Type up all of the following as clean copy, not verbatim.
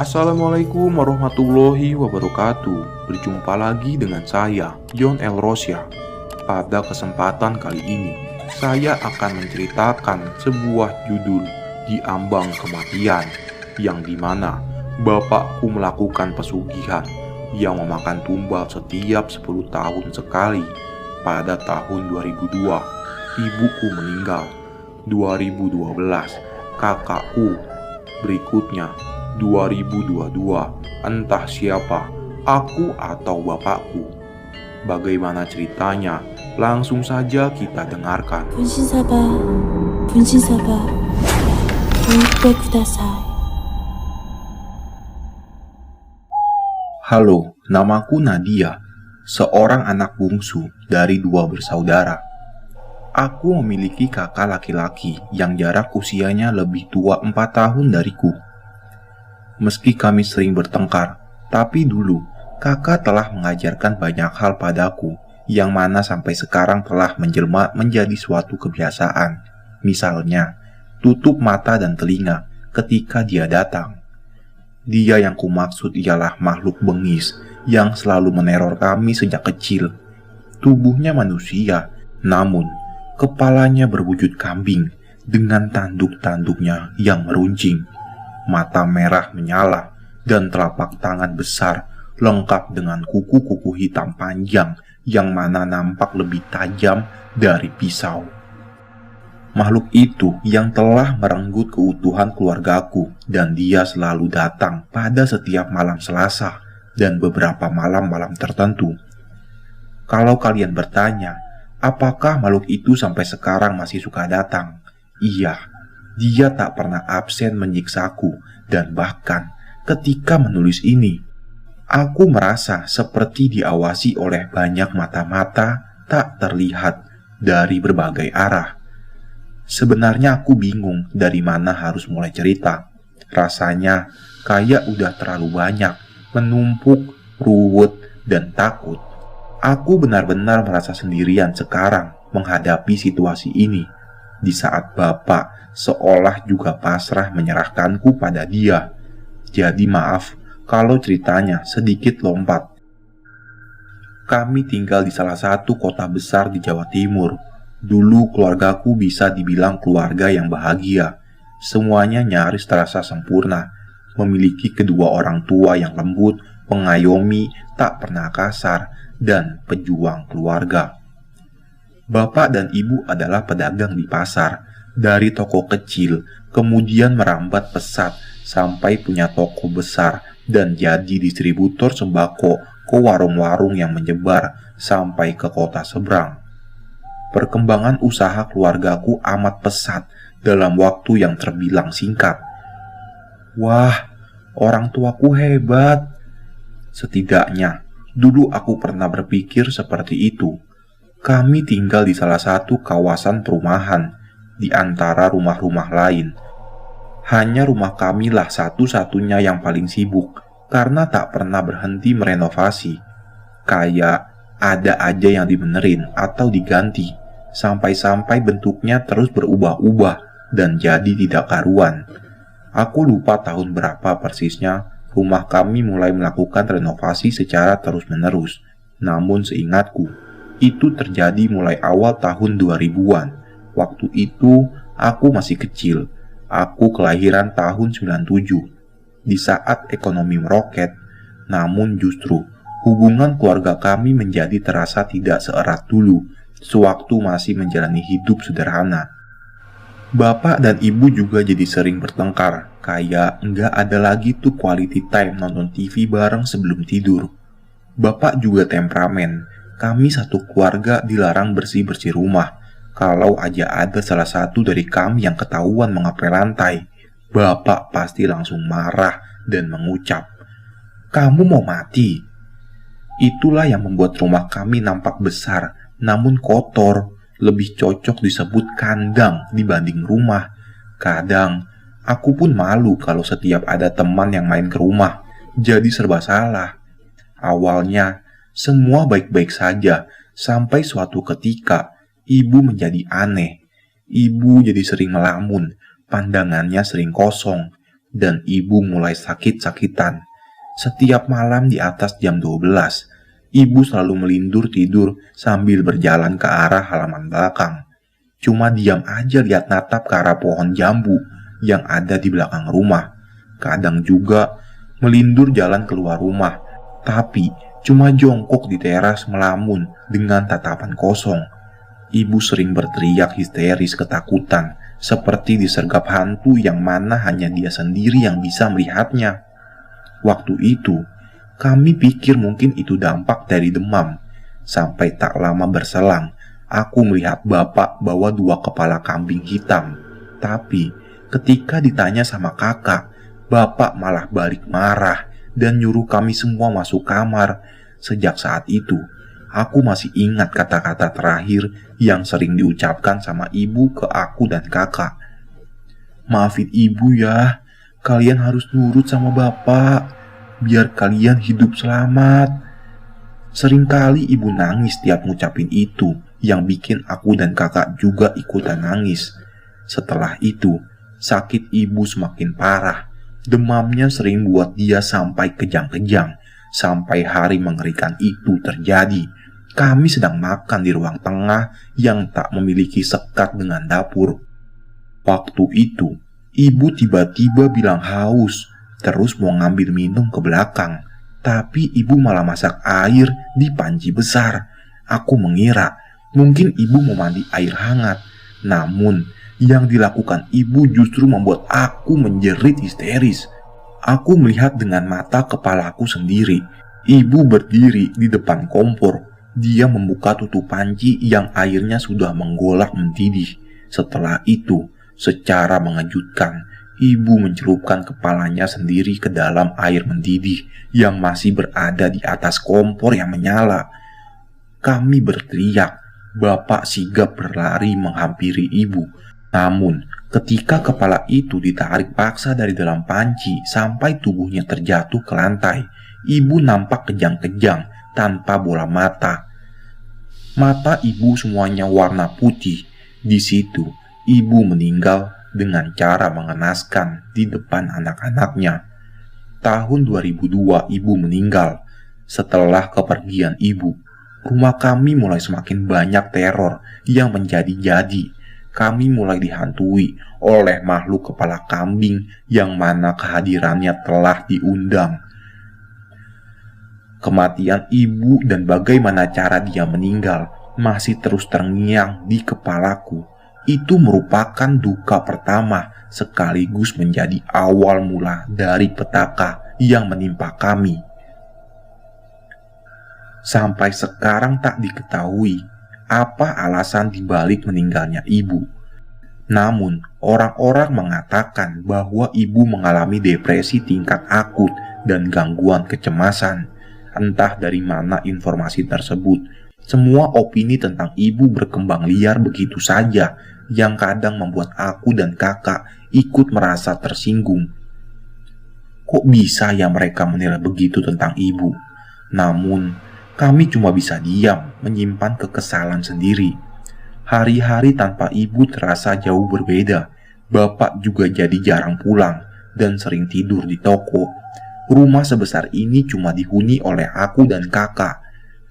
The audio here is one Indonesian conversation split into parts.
Assalamualaikum warahmatullahi wabarakatuh. Berjumpa lagi dengan saya, John L. Rosya. Pada kesempatan kali ini, saya akan menceritakan sebuah judul Di Ambang Kematian, yang dimana bapakku melakukan pesugihan yang memakan tumbal setiap 10 tahun sekali. Pada tahun 2002, ibuku meninggal. 2012, kakakku. Berikutnya 2022, entah siapa, aku atau bapakku. Bagaimana ceritanya? Langsung saja kita dengarkan. 분신사바, 분신사바, 보이때 구다사이. Halo, namaku Nadia, seorang anak bungsu dari 2 bersaudara. Aku memiliki kakak laki-laki yang jarak usianya lebih tua 4 tahun dariku. Meski kami sering bertengkar, tapi dulu kakak telah mengajarkan banyak hal padaku yang mana sampai sekarang telah menjelma menjadi suatu kebiasaan. Misalnya, tutup mata dan telinga ketika dia datang. Dia yang kumaksud ialah makhluk bengis yang selalu meneror kami sejak kecil. Tubuhnya manusia, namun kepalanya berwujud kambing dengan tanduk-tanduknya yang meruncing. Mata merah menyala dan telapak tangan besar lengkap dengan kuku-kuku hitam panjang yang mana nampak lebih tajam dari pisau. Makhluk itu yang telah merenggut keutuhan keluargaku dan dia selalu datang pada setiap malam Selasa dan beberapa malam-malam tertentu. Kalau kalian bertanya, apakah makhluk itu sampai sekarang masih suka datang? Iya, dia tak pernah absen menyiksaku dan bahkan ketika menulis ini, aku merasa seperti diawasi oleh banyak mata-mata tak terlihat dari berbagai arah. Sebenarnya aku bingung dari mana harus mulai cerita. Rasanya kayak udah terlalu banyak, menumpuk, ruwet, dan takut. Aku benar-benar merasa sendirian sekarang menghadapi situasi ini. Di saat bapak seolah juga pasrah menyerahkanku pada dia. Jadi maaf kalau ceritanya sedikit lompat. Kami tinggal di salah satu kota besar di Jawa Timur. Dulu keluargaku bisa dibilang keluarga yang bahagia. Semuanya nyaris terasa sempurna. Memiliki kedua orang tua yang lembut, mengayomi, tak pernah kasar, dan pejuang keluarga. Bapak dan ibu adalah pedagang di pasar. Dari toko kecil, kemudian merambat pesat sampai punya toko besar dan jadi distributor sembako ke warung-warung yang menyebar sampai ke kota seberang. Perkembangan usaha keluargaku amat pesat dalam waktu yang terbilang singkat. Wah, orang tuaku hebat. Setidaknya, dulu aku pernah berpikir seperti itu. Kami tinggal di salah satu kawasan perumahan, di antara rumah-rumah lain. Hanya rumah kamilah satu-satunya yang paling sibuk, karena tak pernah berhenti merenovasi. Kayak ada aja yang dibenerin atau diganti, sampai-sampai bentuknya terus berubah-ubah dan jadi tidak karuan. Aku lupa tahun berapa persisnya rumah kami mulai melakukan renovasi secara terus-menerus. Namun seingatku, itu terjadi mulai awal tahun 2000-an. Waktu itu aku masih kecil. Aku kelahiran tahun 97. Di saat ekonomi meroket, namun justru hubungan keluarga kami menjadi terasa tidak seerat dulu sewaktu masih menjalani hidup sederhana. Bapak dan ibu juga jadi sering bertengkar, kayak nggak ada lagi tuh quality time nonton TV bareng sebelum tidur. Bapak juga temperamen, kami satu keluarga dilarang bersih-bersih rumah. Kalau aja ada salah satu dari kami yang ketahuan mengepel lantai, bapak pasti langsung marah dan mengucap, "Kamu mau mati?" Itulah yang membuat rumah kami nampak besar, namun kotor. Lebih cocok disebut kandang dibanding rumah. Kadang, aku pun malu kalau setiap ada teman yang main ke rumah. Jadi serba salah. Awalnya, semua baik-baik saja, sampai suatu ketika, ibu menjadi aneh. Ibu jadi sering melamun, pandangannya sering kosong. dan ibu mulai sakit-sakitan. Setiap malam di atas jam 12, ibu selalu melindur tidur sambil berjalan ke arah halaman belakang. Cuma diam aja lihat natap ke arah pohon jambu yang ada di belakang rumah. Kadang juga melindur jalan keluar rumah, tapi cuma jongkok di teras melamun dengan tatapan kosong. Ibu sering berteriak histeris ketakutan, seperti disergap hantu yang mana hanya dia sendiri yang bisa melihatnya. Waktu itu, kami pikir mungkin itu dampak dari demam. Sampai tak lama berselang, aku melihat bapak bawa 2 kepala kambing hitam. Tapi, ketika ditanya sama kakak, bapak malah balik marah dan nyuruh kami semua masuk kamar. Sejak saat itu, aku masih ingat kata-kata terakhir yang sering diucapkan sama ibu ke aku dan kakak. "Maafin ibu ya, kalian harus nurut sama bapak, biar kalian hidup selamat." Seringkali ibu nangis tiap ngucapin itu, yang bikin aku dan kakak juga ikutan nangis. Setelah itu, sakit ibu semakin parah. Demamnya sering buat dia sampai kejang-kejang. Sampai hari mengerikan itu terjadi. Kami sedang makan di ruang tengah yang tak memiliki sekat dengan dapur. Waktu itu, ibu tiba-tiba bilang haus, terus mau ngambil minum ke belakang. Tapi ibu malah masak air di panci besar. Aku mengira mungkin ibu mau mandi air hangat. Namun, yang dilakukan ibu justru membuat aku menjerit histeris. Aku melihat dengan mata kepalaku sendiri. Ibu berdiri di depan kompor. Dia membuka tutup panci yang airnya sudah menggolak mendidih. Setelah itu, secara mengejutkan, ibu mencelupkan kepalanya sendiri ke dalam air mendidih yang masih berada di atas kompor yang menyala. Kami berteriak. Bapak sigap berlari menghampiri ibu. Namun, ketika kepala itu ditarik paksa dari dalam panci sampai tubuhnya terjatuh ke lantai, ibu nampak kejang-kejang tanpa bola mata. Mata ibu semuanya warna putih. Di situ, ibu meninggal dengan cara mengenaskan di depan anak-anaknya. Tahun 2002 ibu meninggal. Setelah kepergian ibu, rumah kami mulai semakin banyak teror yang menjadi-jadi. Kami mulai dihantui oleh makhluk kepala kambing yang mana kehadirannya telah diundang. Kematian ibu dan bagaimana cara dia meninggal masih terus terngiang di kepalaku. Itu merupakan duka pertama sekaligus menjadi awal mula dari petaka yang menimpa kami. Sampai sekarang tak diketahui apa alasan dibalik meninggalnya ibu. Namun, orang-orang mengatakan bahwa ibu mengalami depresi tingkat akut dan gangguan kecemasan. Entah dari mana informasi tersebut. Semua opini tentang ibu berkembang liar begitu saja, yang kadang membuat aku dan kakak ikut merasa tersinggung. Kok bisa ya mereka menilai begitu tentang ibu? Namun, kami cuma bisa diam, menyimpan kekesalan sendiri. Hari-hari tanpa ibu terasa jauh berbeda. Bapak juga jadi jarang pulang dan sering tidur di toko. Rumah sebesar ini cuma dihuni oleh aku dan kakak.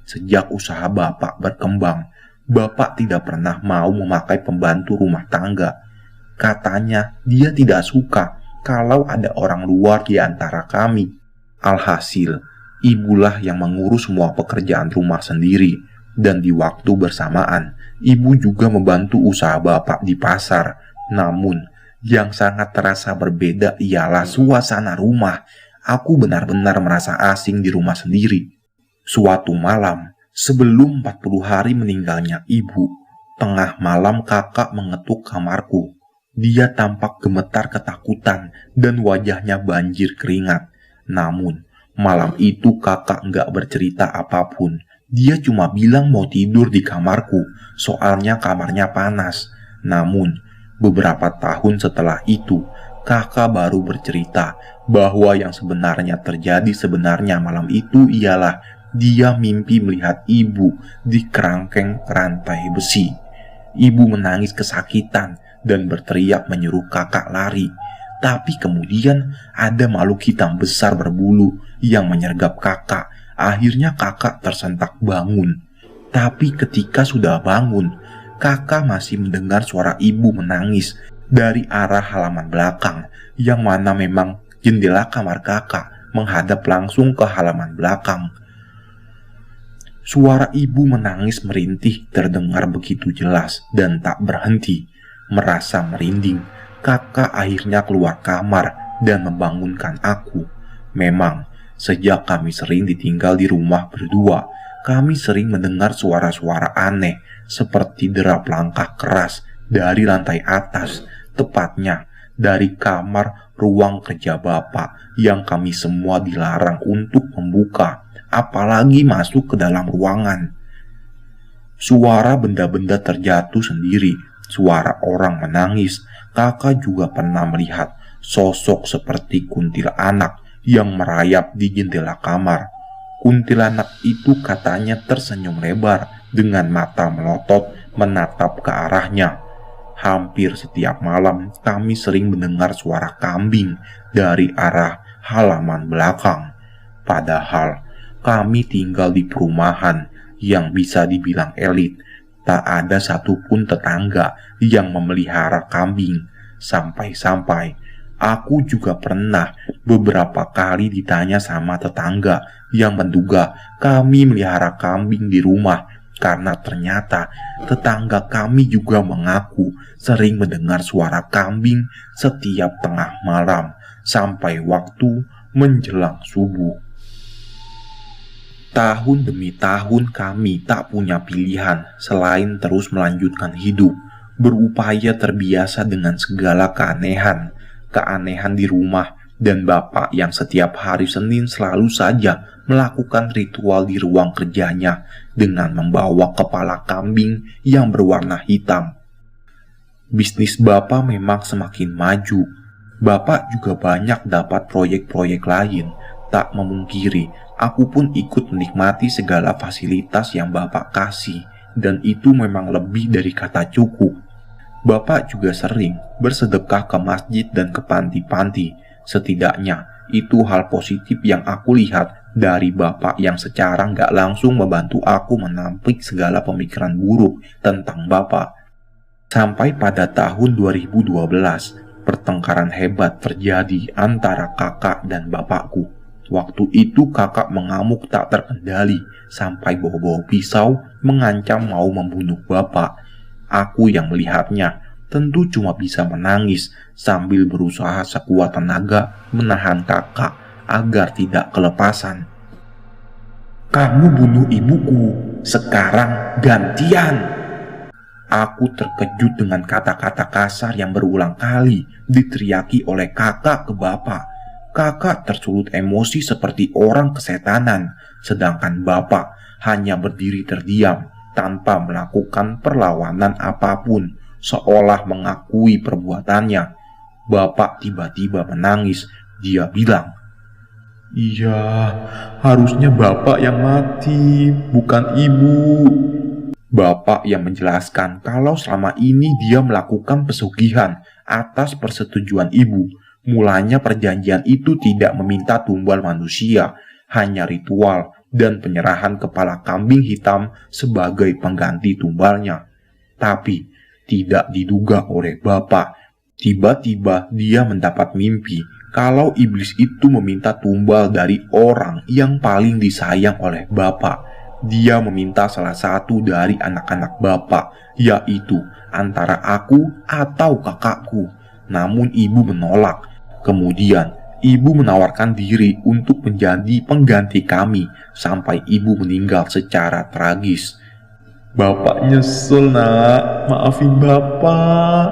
Sejak usaha bapak berkembang, bapak tidak pernah mau memakai pembantu rumah tangga. Katanya dia tidak suka kalau ada orang luar di antara kami. Alhasil, ibulah yang mengurus semua pekerjaan rumah sendiri. Dan di waktu bersamaan, ibu juga membantu usaha bapak di pasar. Namun, yang sangat terasa berbeda ialah suasana rumah. Aku benar-benar merasa asing di rumah sendiri. Suatu malam, sebelum 40 hari meninggalnya ibu, tengah malam kakak mengetuk kamarku. Dia tampak gemetar ketakutan dan wajahnya banjir keringat. Namun, malam itu kakak nggak bercerita apapun. Dia cuma bilang mau tidur di kamarku, soalnya kamarnya panas. Namun, beberapa tahun setelah itu, kakak baru bercerita bahwa yang sebenarnya terjadi sebenarnya malam itu ialah dia mimpi melihat ibu di kerangkeng rantai besi. Ibu menangis kesakitan dan berteriak menyuruh kakak lari. Tapi kemudian ada makhluk hitam besar berbulu yang menyergap kakak. Akhirnya kakak tersentak bangun. Tapi ketika sudah bangun, kakak masih mendengar suara ibu menangis dari arah halaman belakang, yang mana memang jendela kamar kakak menghadap langsung ke halaman belakang. Suara ibu menangis merintih terdengar begitu jelas dan tak berhenti. Merasa merinding, kakak akhirnya keluar kamar dan membangunkan aku. Memang, sejak kami sering ditinggal di rumah berdua, kami sering mendengar suara-suara aneh seperti derap langkah keras dari lantai atas, tepatnya dari kamar ruang kerja Bapak yang kami semua dilarang untuk membuka, apalagi masuk ke dalam ruangan. Suara benda-benda terjatuh sendiri, suara orang menangis. Kakak juga pernah melihat sosok seperti kuntilanak yang merayap di jendela kamar. Kuntilanak itu katanya tersenyum lebar dengan mata melotot menatap ke arahnya. Hampir setiap malam kami sering mendengar suara kambing dari arah halaman belakang. Padahal kami tinggal di perumahan yang bisa dibilang elit. Tak ada satupun tetangga yang memelihara kambing. Sampai-sampai aku juga pernah beberapa kali ditanya sama tetangga yang menduga kami melihara kambing di rumah, karena ternyata tetangga kami juga mengaku sering mendengar suara kambing setiap tengah malam sampai waktu menjelang subuh. Tahun demi tahun kami tak punya pilihan selain terus melanjutkan hidup, berupaya terbiasa dengan segala keanehan di rumah, dan Bapak yang setiap hari Senin selalu saja melakukan ritual di ruang kerjanya dengan membawa kepala kambing yang berwarna hitam. Bisnis Bapak memang semakin maju. Bapak juga banyak dapat proyek-proyek lain. Tak memungkiri, aku pun ikut menikmati segala fasilitas yang Bapak kasih, dan itu memang lebih dari kata cukup. Bapak juga sering bersedekah ke masjid dan ke panti-panti. Setidaknya itu hal positif yang aku lihat dari Bapak yang secara nggak langsung membantu aku menampik segala pemikiran buruk tentang Bapak. Sampai pada tahun 2012, pertengkaran hebat terjadi antara kakak dan bapakku. Waktu itu kakak mengamuk tak terkendali sampai bawa-bawa pisau mengancam mau membunuh Bapak. Aku yang melihatnya tentu cuma bisa menangis sambil berusaha sekuat tenaga menahan kakak agar tidak kelepasan. "Kamu bunuh ibuku, sekarang gantian!" Aku terkejut dengan kata-kata kasar yang berulang kali diteriaki oleh kakak ke Bapak. Kakak tersulut emosi seperti orang kesetanan, sedangkan Bapak hanya berdiri terdiam tanpa melakukan perlawanan apapun, seolah mengakui perbuatannya. Bapak tiba-tiba menangis. Dia bilang, "Iya, harusnya Bapak yang mati, bukan Ibu." Bapak yang menjelaskan kalau selama ini dia melakukan pesugihan atas persetujuan Ibu. Mulanya perjanjian itu tidak meminta tumbal manusia, hanya ritual dan penyerahan kepala kambing hitam sebagai pengganti tumbalnya. Tapi tidak diduga oleh Bapak, tiba-tiba dia mendapat mimpi kalau iblis itu meminta tumbal dari orang yang paling disayang oleh Bapak. Dia meminta salah satu dari anak-anak Bapak, yaitu antara aku atau kakakku. Namun ibu menolak. Kemudian ibu menawarkan diri untuk menjadi pengganti kami sampai ibu meninggal secara tragis. "Bapak nyesel, Nak. Maafin Bapak."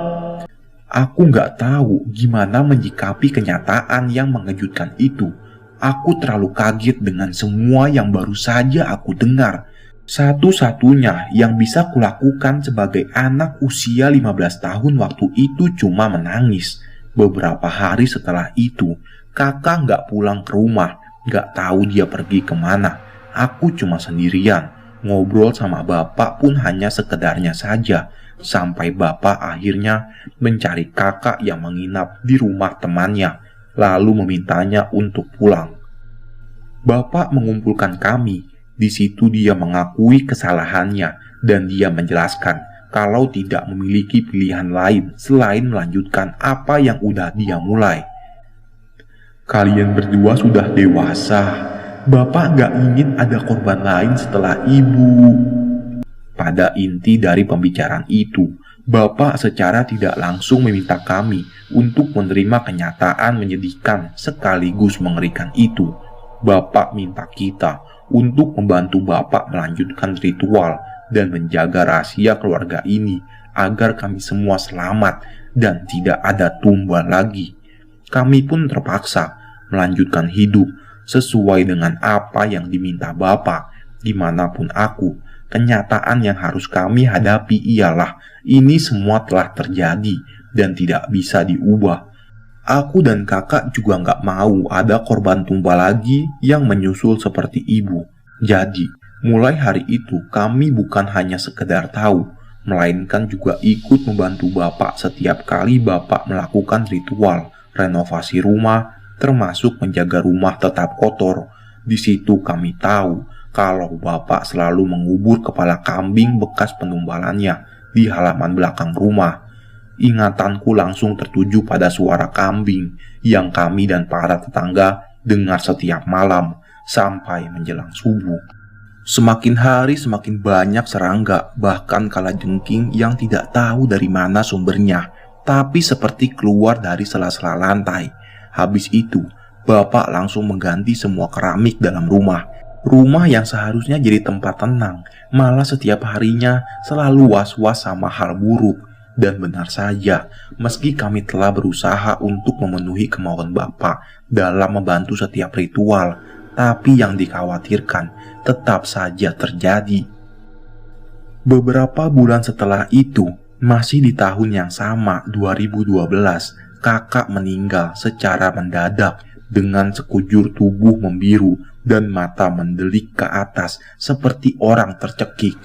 Aku gak tahu gimana menyikapi kenyataan yang mengejutkan itu. Aku terlalu kaget dengan semua yang baru saja aku dengar. Satu-satunya yang bisa kulakukan sebagai anak usia 15 tahun waktu itu cuma menangis. Beberapa hari setelah itu, kakak gak pulang ke rumah, gak tahu dia pergi kemana. Aku cuma sendirian, Ngobrol sama bapak pun hanya sekedarnya saja, sampai bapak akhirnya mencari kakak yang menginap di rumah temannya, lalu memintanya untuk pulang. Bapak mengumpulkan kami. Di situ dia mengakui kesalahannya dan dia menjelaskan kalau tidak memiliki pilihan lain selain melanjutkan apa yang udah dia mulai. Kalian berdua sudah dewasa. Bapak gak ingin ada korban lain setelah ibu. Pada inti dari pembicaraan itu, Bapak secara tidak langsung meminta kami untuk menerima kenyataan menyedihkan sekaligus mengerikan itu. Bapak minta kita untuk membantu Bapak melanjutkan ritual dan menjaga rahasia keluarga ini agar kami semua selamat dan tidak ada tumbal lagi. Kami pun terpaksa melanjutkan hidup sesuai dengan apa yang diminta Bapak. Dimanapun aku, kenyataan yang harus kami hadapi ialah ini semua telah terjadi dan tidak bisa diubah. Aku dan kakak juga gak mau ada korban tumbal lagi yang menyusul seperti ibu. Jadi, mulai hari itu kami bukan hanya sekedar tahu, melainkan juga ikut membantu Bapak setiap kali Bapak melakukan ritual renovasi rumah, termasuk menjaga rumah tetap kotor. Di situ kami tahu kalau Bapak selalu mengubur kepala kambing bekas penumbalannya di halaman belakang rumah. Ingatanku langsung tertuju pada suara kambing yang kami dan para tetangga dengar setiap malam sampai menjelang subuh. Semakin hari semakin banyak serangga, bahkan kalajengking yang tidak tahu dari mana sumbernya, tapi seperti keluar dari sela-sela lantai. Habis itu, Bapak langsung mengganti semua keramik dalam rumah. Rumah yang seharusnya jadi tempat tenang, malah setiap harinya selalu was-was sama hal buruk. Dan benar saja, meski kami telah berusaha untuk memenuhi kemauan Bapak dalam membantu setiap ritual, tapi yang dikhawatirkan tetap saja terjadi. Beberapa bulan setelah itu, masih di tahun yang sama 2012, kakak meninggal secara mendadak dengan sekujur tubuh membiru dan mata mendelik ke atas seperti orang tercekik.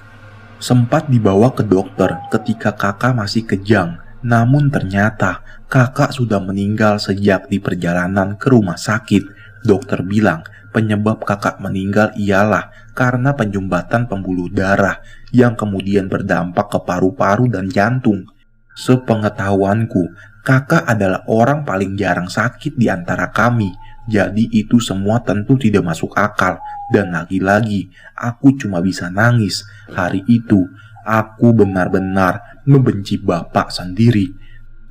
Sempat dibawa ke dokter ketika kakak masih kejang, namun ternyata kakak sudah meninggal sejak di perjalanan ke rumah sakit. Dokter bilang penyebab kakak meninggal ialah karena penyumbatan pembuluh darah yang kemudian berdampak ke paru-paru dan jantung. Sepengetahuanku, kakak adalah orang paling jarang sakit di antara kami, jadi itu semua tentu tidak masuk akal. Dan lagi-lagi, aku cuma bisa nangis. Hari itu, aku benar-benar membenci Bapak sendiri.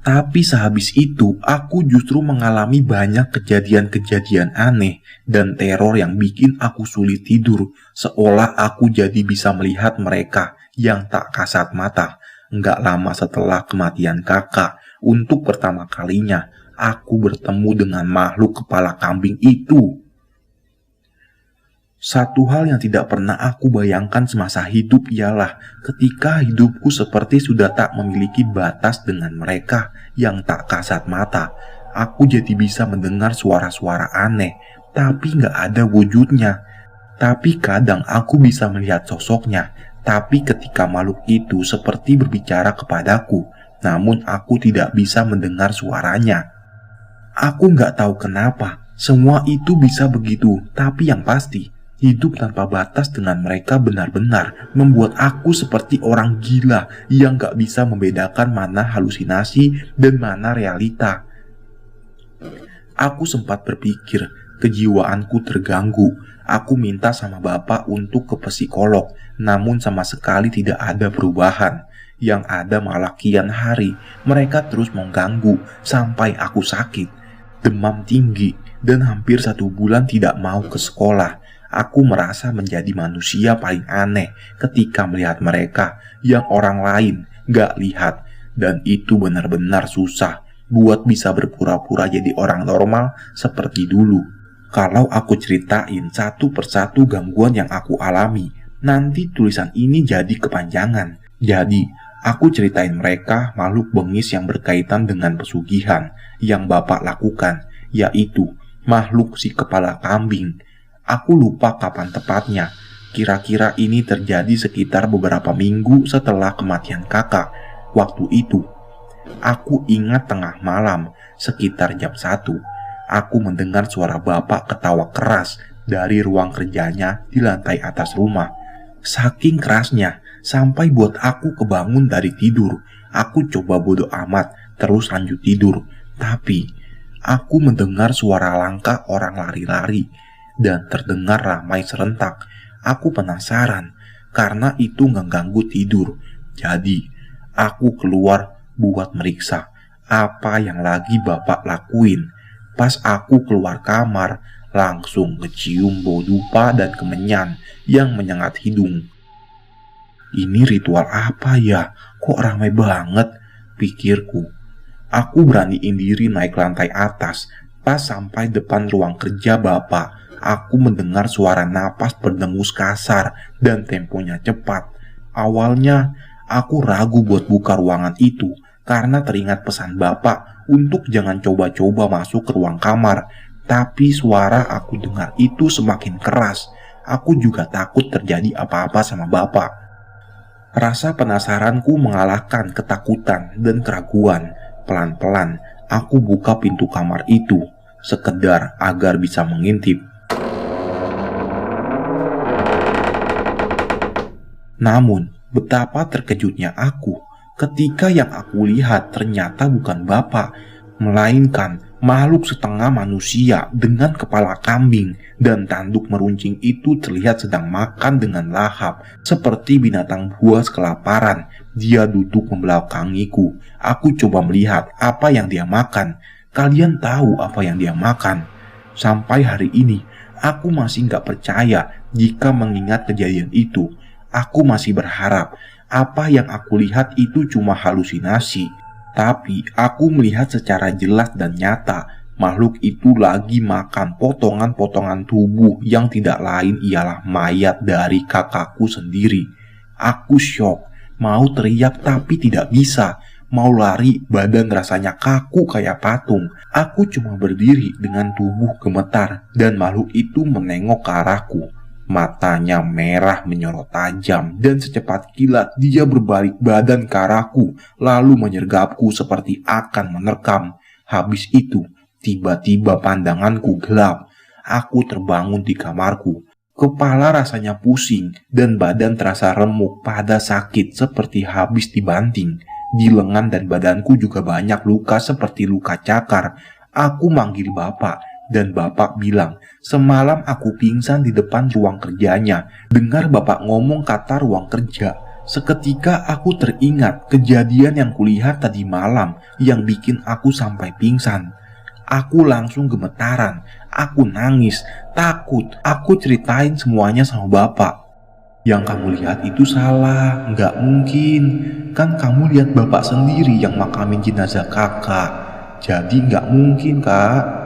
Tapi sehabis itu, aku justru mengalami banyak kejadian-kejadian aneh dan teror yang bikin aku sulit tidur, seolah aku jadi bisa melihat mereka yang tak kasat mata. Nggak lama setelah kematian kakak, untuk pertama kalinya, aku bertemu dengan makhluk kepala kambing itu. Satu hal yang tidak pernah aku bayangkan semasa hidup ialah ketika hidupku seperti sudah tak memiliki batas dengan mereka yang tak kasat mata. Aku jadi bisa mendengar suara-suara aneh, tapi gak ada wujudnya. Tapi kadang aku bisa melihat sosoknya, tapi ketika makhluk itu seperti berbicara kepadaku, namun aku tidak bisa mendengar suaranya. Aku gak tahu kenapa, semua itu bisa begitu, tapi yang pasti, hidup tanpa batas dengan mereka benar-benar membuat aku seperti orang gila yang gak bisa membedakan mana halusinasi dan mana realita. Aku sempat berpikir, kejiwaanku terganggu. Aku minta sama Bapak untuk ke psikolog, namun sama sekali tidak ada perubahan. Yang ada malah kian hari, mereka terus mengganggu sampai aku sakit. Demam tinggi dan hampir 1 bulan tidak mau ke sekolah. Aku merasa menjadi manusia paling aneh ketika melihat mereka yang orang lain gak lihat. Dan itu benar-benar susah buat bisa berpura-pura jadi orang normal seperti dulu. Kalau aku ceritain satu persatu gangguan yang aku alami, nanti tulisan ini jadi kepanjangan. Jadi, aku ceritain mereka makhluk bengis yang berkaitan dengan pesugihan yang Bapak lakukan, yaitu makhluk si kepala kambing. Aku lupa kapan tepatnya, Kira-kira ini terjadi sekitar beberapa minggu setelah kematian kakak. Waktu itu, aku ingat tengah malam, sekitar jam 1, aku mendengar suara bapak ketawa keras dari ruang kerjanya di lantai atas rumah. Saking kerasnya, sampai buat aku kebangun dari tidur. Aku coba bodo amat, terus lanjut tidur. Tapi, aku mendengar suara langkah orang lari-lari dan terdengar ramai serentak. Aku penasaran karena itu ngeganggu tidur. Jadi, aku keluar buat meriksa apa yang lagi bapak lakuin. Pas aku keluar kamar, langsung kecium bau dupa dan kemenyan yang menyengat hidung. Ini ritual apa ya? Kok ramai banget? Pikirku. Aku beraniin diri naik lantai atas. Pas sampai depan ruang kerja bapak, aku mendengar suara napas berdengus kasar dan temponya cepat. Awalnya, aku ragu buat buka ruangan itu karena teringat pesan bapak untuk jangan coba-coba masuk ke ruang kamar. Tapi suara aku dengar itu semakin keras. Aku juga takut terjadi apa-apa sama bapak. Rasa penasaranku mengalahkan ketakutan dan keraguan. Pelan-pelan, aku buka pintu kamar itu, sekedar agar bisa mengintip. Namun, betapa terkejutnya aku ketika yang aku lihat ternyata bukan bapak, melainkan makhluk setengah manusia dengan kepala kambing dan tanduk meruncing itu terlihat sedang makan dengan lahap seperti binatang buas kelaparan. Dia duduk membelakangiku. Aku coba melihat apa yang dia makan. Kalian tahu apa yang dia makan? Sampai hari ini, aku masih gak percaya jika mengingat kejadian itu. Aku masih berharap apa yang aku lihat itu cuma halusinasi. Tapi aku melihat secara jelas dan nyata, makhluk itu lagi makan potongan-potongan tubuh yang tidak lain ialah mayat dari kakakku sendiri. Aku syok, mau teriak tapi tidak bisa, mau lari badan rasanya kaku kayak patung. Aku cuma berdiri dengan tubuh gemetar dan makhluk itu menengok ke arahku. Matanya merah menyorot tajam dan secepat kilat dia berbalik badan ke arahku lalu menyergapku seperti akan menerkam. Habis itu, tiba-tiba pandanganku gelap. Aku terbangun di kamarku. Kepala rasanya pusing dan badan terasa remuk pada sakit seperti habis dibanting. Di lengan dan badanku juga banyak luka seperti luka cakar. Aku manggil bapak. Dan bapak bilang, semalam aku pingsan di depan ruang kerjanya. Dengar bapak ngomong kata ruang kerja. Seketika aku teringat kejadian yang kulihat tadi malam yang bikin aku sampai pingsan. Aku langsung gemetaran, aku nangis, takut. Aku ceritain semuanya sama bapak. Yang kamu lihat itu salah, nggak mungkin. Kan kamu lihat bapak sendiri yang makamin jenazah kakak. Jadi nggak mungkin, Kak.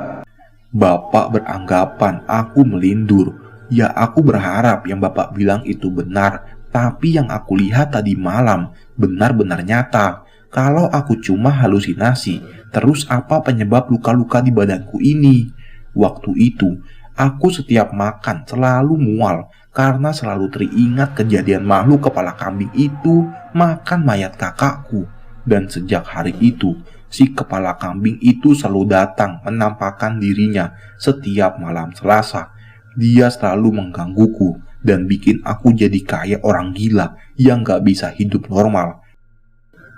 Bapak beranggapan aku melindur. Ya, aku berharap yang bapak bilang itu benar. Tapi yang aku lihat tadi malam benar-benar nyata. Kalau aku cuma halusinasi, terus apa penyebab luka-luka di badanku ini? Waktu itu, aku setiap makan selalu mual karena selalu teringat kejadian makhluk kepala kambing itu makan mayat kakakku. Dan sejak hari itu, si kepala kambing itu selalu datang menampakkan dirinya setiap malam Selasa. Dia selalu menggangguku dan bikin aku jadi kayak orang gila yang gak bisa hidup normal.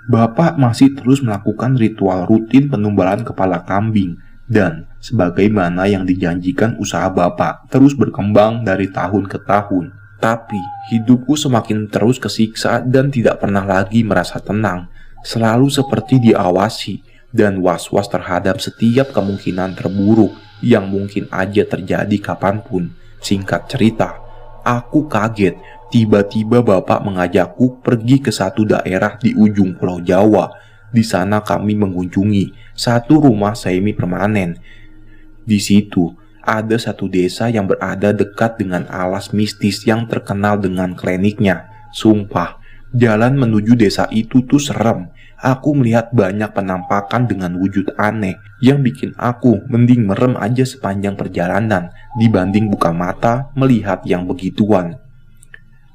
Bapak masih terus melakukan ritual rutin penumbalan kepala kambing. Dan sebagaimana yang dijanjikan, usaha bapak terus berkembang dari tahun ke tahun. Tapi hidupku semakin terus kesiksa dan tidak pernah lagi merasa tenang. Selalu seperti diawasi dan was-was terhadap setiap kemungkinan terburuk yang mungkin aja terjadi kapanpun. Singkat cerita, aku kaget tiba-tiba bapak mengajakku pergi ke satu daerah di ujung Pulau Jawa. Di sana kami mengunjungi satu rumah semi permanen. Di situ ada satu desa yang berada dekat dengan alas mistis yang terkenal dengan kliniknya. Sumpah, jalan menuju desa itu tuh serem. Aku melihat banyak penampakan dengan wujud aneh yang bikin aku mending merem aja sepanjang perjalanan dibanding buka mata melihat yang begituan.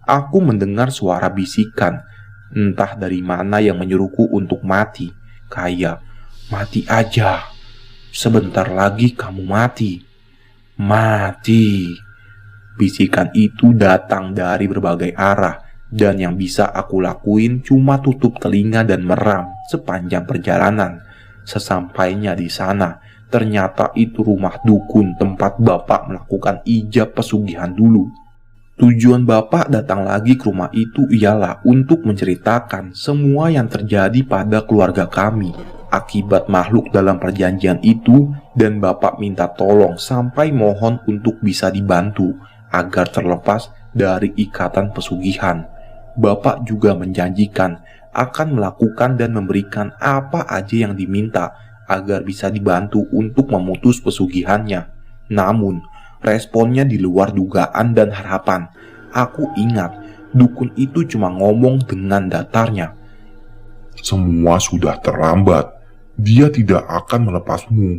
Aku mendengar suara bisikan, entah dari mana yang menyuruhku untuk mati. Kayak, mati aja, sebentar lagi kamu mati. Mati. Bisikan itu datang dari berbagai arah, dan yang bisa aku lakuin cuma tutup telinga dan meram sepanjang perjalanan. Sesampainya di sana, ternyata itu rumah dukun tempat Bapak melakukan ijab pesugihan dulu. Tujuan Bapak datang lagi ke rumah itu ialah untuk menceritakan semua yang terjadi pada keluarga kami akibat makhluk dalam perjanjian itu, dan Bapak minta tolong sampai mohon untuk bisa dibantu agar terlepas dari ikatan pesugihan. Bapak juga menjanjikan akan melakukan dan memberikan apa aja yang diminta agar bisa dibantu untuk memutus pesugihannya. Namun, responnya di luar dugaan dan harapan. Aku ingat, dukun itu cuma ngomong dengan datarnya. Semua sudah terlambat. Dia tidak akan melepasmu.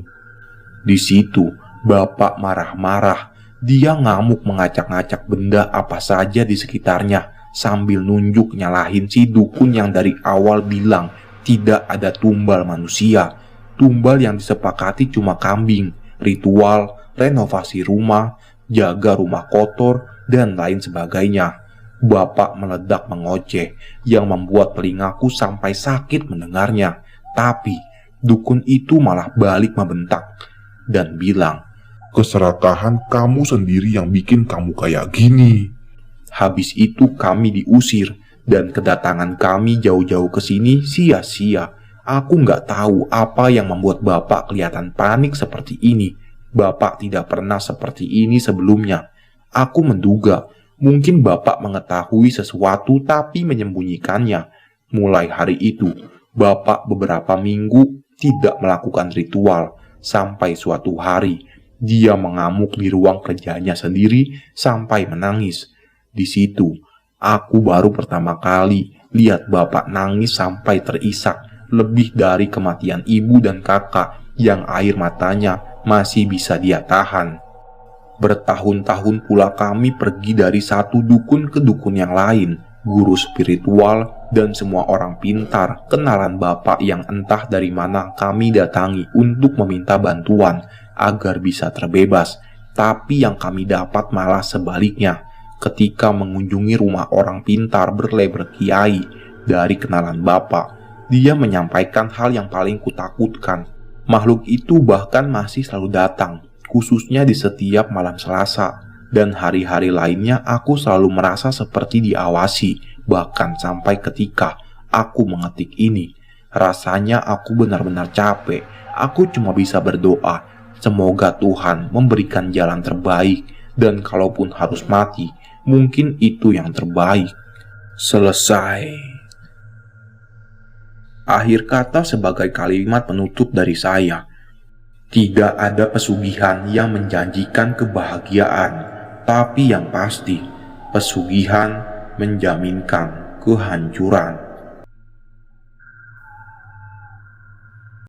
Di situ, Bapak marah-marah. Dia ngamuk mengacak-ngacak benda apa saja di sekitarnya sambil nunjuk nyalahin si dukun yang dari awal bilang tidak ada tumbal manusia. Tumbal yang disepakati cuma kambing, ritual, renovasi rumah, jaga rumah kotor, dan lain sebagainya. Bapak meledak mengoceh yang membuat telingaku sampai sakit mendengarnya. Tapi dukun itu malah balik membentak dan bilang, Keserakahan kamu sendiri yang bikin kamu kayak gini. habis itu kami diusir dan kedatangan kami jauh-jauh ke sini sia-sia. Aku nggak tahu apa yang membuat Bapak kelihatan panik seperti ini. Bapak tidak pernah seperti ini sebelumnya. Aku menduga mungkin Bapak mengetahui sesuatu tapi menyembunyikannya. Mulai hari itu, Bapak beberapa minggu tidak melakukan ritual. Sampai suatu hari, dia mengamuk di ruang kerjanya sendiri sampai menangis. Di situ, aku baru pertama kali lihat Bapak nangis sampai terisak, lebih dari kematian ibu dan kakak yang air matanya masih bisa dia tahan. Bertahun-tahun pula kami pergi dari satu dukun ke dukun yang lain, guru spiritual, dan semua orang pintar kenalan Bapak yang entah dari mana kami datangi untuk meminta bantuan agar bisa terbebas. Tapi yang kami dapat malah sebaliknya. Ketika mengunjungi rumah orang pintar berlabel kiai dari kenalan Bapak, dia menyampaikan hal yang paling kutakutkan. Makhluk itu bahkan masih selalu datang, khususnya di setiap malam Selasa, dan hari-hari lainnya aku selalu merasa seperti diawasi. Bahkan sampai ketika aku mengetik ini, rasanya aku benar-benar capek. Aku cuma bisa berdoa, semoga Tuhan memberikan jalan terbaik, dan kalaupun harus mati, mungkin itu yang terbaik. Selesai. Akhir kata sebagai kalimat penutup dari saya. Tidak ada pesugihan yang menjanjikan kebahagiaan, tapi yang pasti, pesugihan menjaminkan kehancuran.